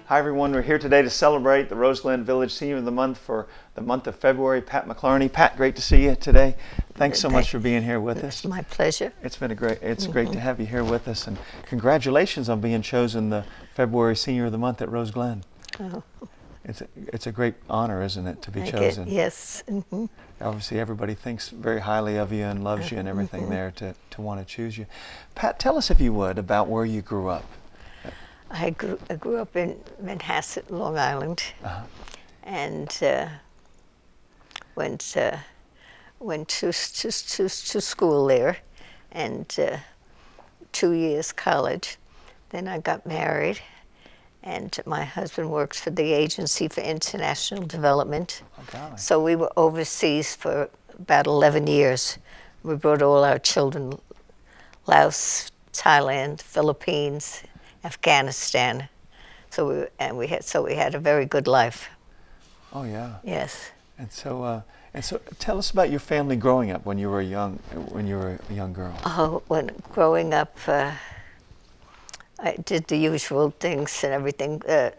Hi everyone, we're here today to celebrate the Rose Glen Village Senior of the Month for the month of February. Pat McLarney. Pat, great to see you today. Thanks so much for being here with us. It's my pleasure. It's great to have you here with us, and congratulations on being chosen the February Senior of the Month at Rose Glen. Oh. It's a great honor, isn't it, to be chosen? Yes. Obviously everybody thinks very highly of you and loves you and everything there to want to choose you. Pat, tell us if you would about where you grew up. I grew up in Manhasset, Long Island, and went to school there, and 2 years college. Then I got married, and my husband works for the Agency for International Development. Oh, so we were overseas for about 11 years. We brought all our children: Laos, Thailand, Philippines, Afghanistan. So we had a very good life. Oh yeah. Yes. And so tell us about your family growing up when you were a young girl. Oh, when growing up, I did the usual things and everything. Of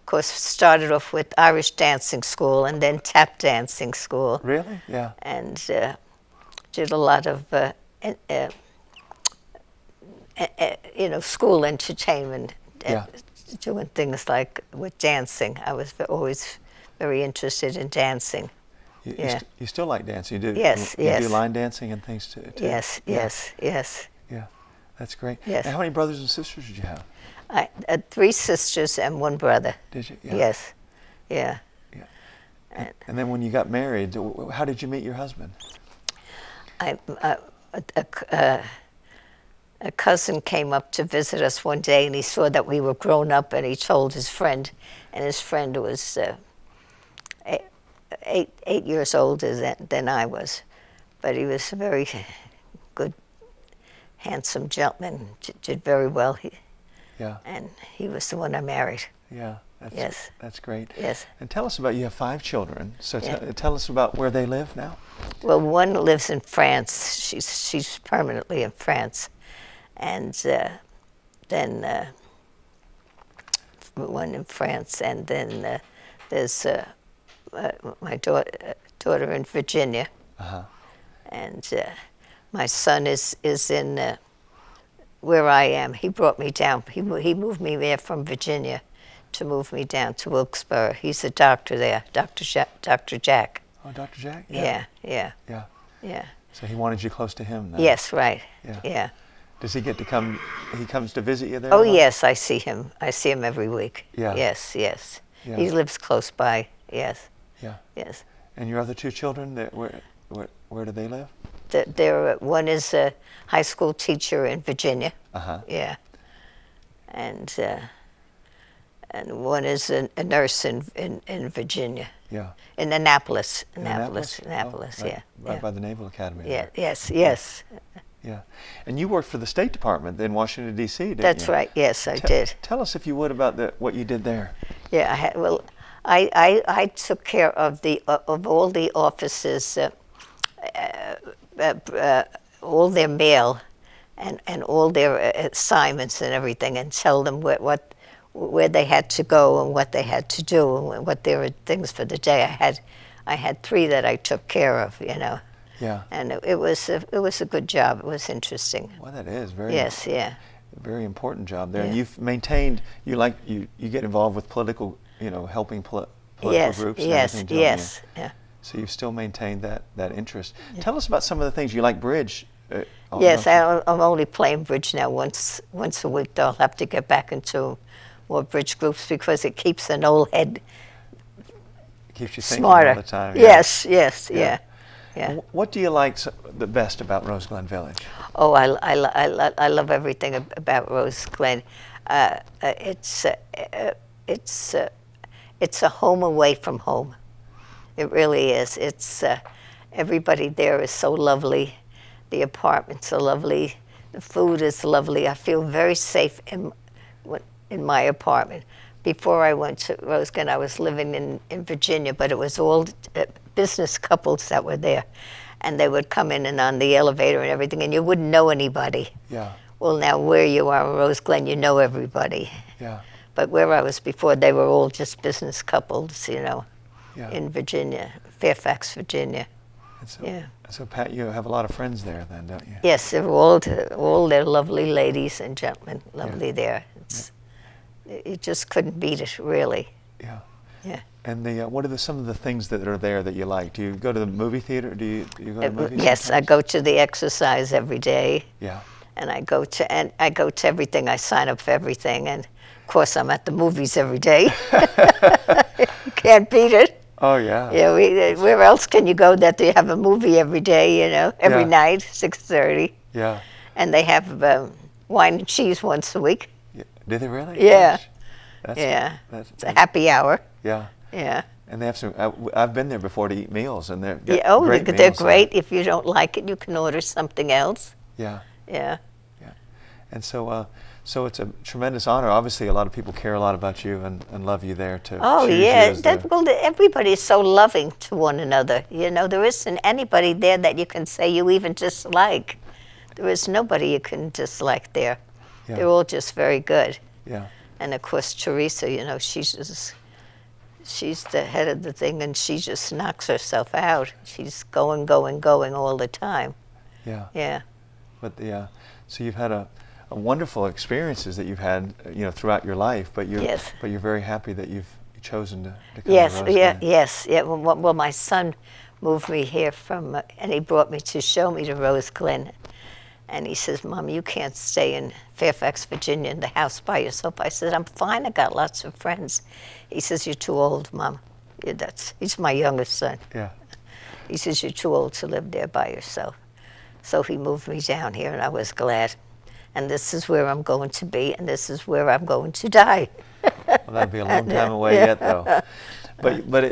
course, started off with Irish dancing school and then tap dancing school. Really? Yeah. And did a lot of school entertainment, doing things like with dancing. I was always very interested in dancing. You still like dancing? You do? Yes, you yes. do line dancing and things too? Yes, yes, yes. Yeah, that's great. Yes. And how many brothers and sisters did you have? I had 3 sisters and 1 brother. Did you? Yeah. Yes, yeah. Yeah. And then when you got married, how did you meet your husband? A cousin came up to visit us one day, and he saw that we were grown up, and he told his friend, and his friend was 8 years older than I was, but he was a very good, handsome gentleman, did very well. And he was the one I married. Yeah. That's great. Yes. And tell us about, you have 5 children, so tell us about where they live now. Well, one lives in France. She's permanently in France. And then one in France, and then there's my daughter in Virginia. And my son is in where I am. He brought me down. He moved me there from Virginia to move me down to Wilkes-Barre. He's a doctor there, Dr. Jack. Oh, Dr. Jack? Yeah. So he wanted you close to him then? Yes, right. Yeah. Does he get to come? He comes to visit you there? Oh yes, I see him. I see him every week. Yeah. Yes. Yeah. He lives close by. Yes. Yeah. Yes. And your other 2 children, where do they live? One is a high school teacher in Virginia. Yeah. And one is a nurse in Virginia. Yeah. In Annapolis. Oh, Yeah. Right by the Naval Academy. Yeah. There. Yes. Yeah. And you worked for the State Department in Washington, D.C., didn't you? That's right. Yes, I did. Tell us, if you would, about what you did there. Yeah. I took care of all the offices, all their mail, and all their assignments and everything, and tell them where they had to go and what they had to do and what their things for the day. I had 3 that I took care of, Yeah. And it was a good job. It was interesting. Well, that is very. Yes. Yeah. Very important job there. Yeah. And you've maintained. You get involved with political, helping political groups. And everything, don't Yes. you? Yeah. So you've still maintained that interest. Yeah. Tell us about some of the things you like. Bridge. Yes, I'm only playing bridge now once a week. Though I'll have to get back into more bridge groups because it keeps an old head keeps you thinking smarter all the time. Yeah. Yeah. What do you like the best about Rose Glen Village? Oh, I love everything about Rose Glen. It's a home away from home. It really is. It's everybody there is so lovely. The apartments are lovely. The food is lovely. I feel very safe in my apartment. Before I went to Rose Glen, I was living in Virginia, but it was all business couples that were there. And they would come in and on the elevator and everything, and you wouldn't know anybody. Yeah. Well, now where you are in Rose Glen, you know everybody. Yeah. But where I was before, they were all just business couples, you know, Yeah. in Virginia, Fairfax, Virginia. And so, Yeah. so Pat, you have a lot of friends there then, don't you? Yes, they're all they're lovely ladies and gentlemen, lovely there. You just couldn't beat it, really. Yeah. Yeah. And what are some of the things that are there that you like? Do you go to the movie theater? Do you go to movies? Yes, I sometimes? go to the exercise every day, Yeah. and I go to everything. I sign up for everything, and of course I'm at the movies every day. You can't beat it. Oh yeah. Yeah, where else can you go that they have a movie every day? You know, every Yeah. night, 6:30, Yeah. and they have wine and cheese once a week. Yeah. Do they really? Yeah. Gosh. That's, Yeah, That's, it's a happy hour. yeah. Yeah. And they have some. I've been there before to eat meals, and they're Yeah, oh, great they're meals there. great. If you don't like it, you can order something else. Yeah. Yeah. And so, so it's a tremendous honor. Obviously, a lot of people care a lot about you and love you there to Oh, choose you yeah. as the, Well, everybody's so loving to one another. You know, there isn't anybody there that you can say you even dislike. There is nobody you can dislike there. Yeah. They're all just very good. Yeah. And of course, Teresa, you know, she's the head of the thing, and she just knocks herself out. She's going all the time. Yeah. Yeah. But so you've had a wonderful experiences that you've had, you know, throughout your life. But Yes. But you're very happy that you've chosen to come Yes, to Roseland. yes. Well, my son moved me here and he brought me to show me to Rose Glen. And he says, Mom, you can't stay in Fairfax, Virginia in the house by yourself. I said, I'm fine, I got lots of friends. He says, you're too old, Mom. He's my youngest son. Yeah. He says, you're too old to live there by yourself. So he moved me down here, and I was glad. And this is where I'm going to be, and this is where I'm going to die. Well, that'll be a long time away yet, though. But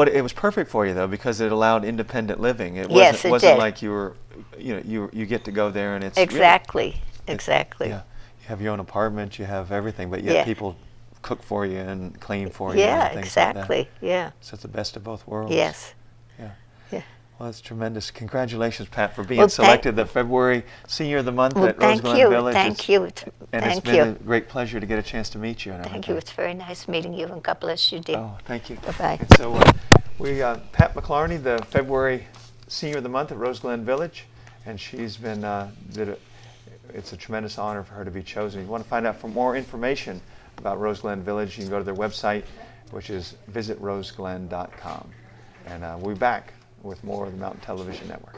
it was perfect for you though, because it allowed independent living. It Yes, it wasn't did. like you were, you know, you get to go there and it's Exactly, really, exactly. Yeah, you have your own apartment, you have everything, but yet Yeah. people cook for you and clean for you. Yeah, and things like exactly. that. Yeah. So it's the best of both worlds. Yes. Yeah. Yeah. Well, that's tremendous. Congratulations, Pat, for being Well, selected the February Senior of the Month Well, at Rose thank Glen you. Village. Thank you. And it's Thank been you. a great pleasure to get a chance to meet you. And Thank you. everything. It's very nice meeting you, and God bless you, dear. Oh, thank you. Bye-bye. And so Pat McLarney, the February Senior of the Month at Rose Glen Village, and she's been it's a tremendous honor for her to be chosen. If you want to find out more information about Rose Glen Village, you can go to their website, which is visitroseglen.com. And we'll be back with more of the Mountain Television Network.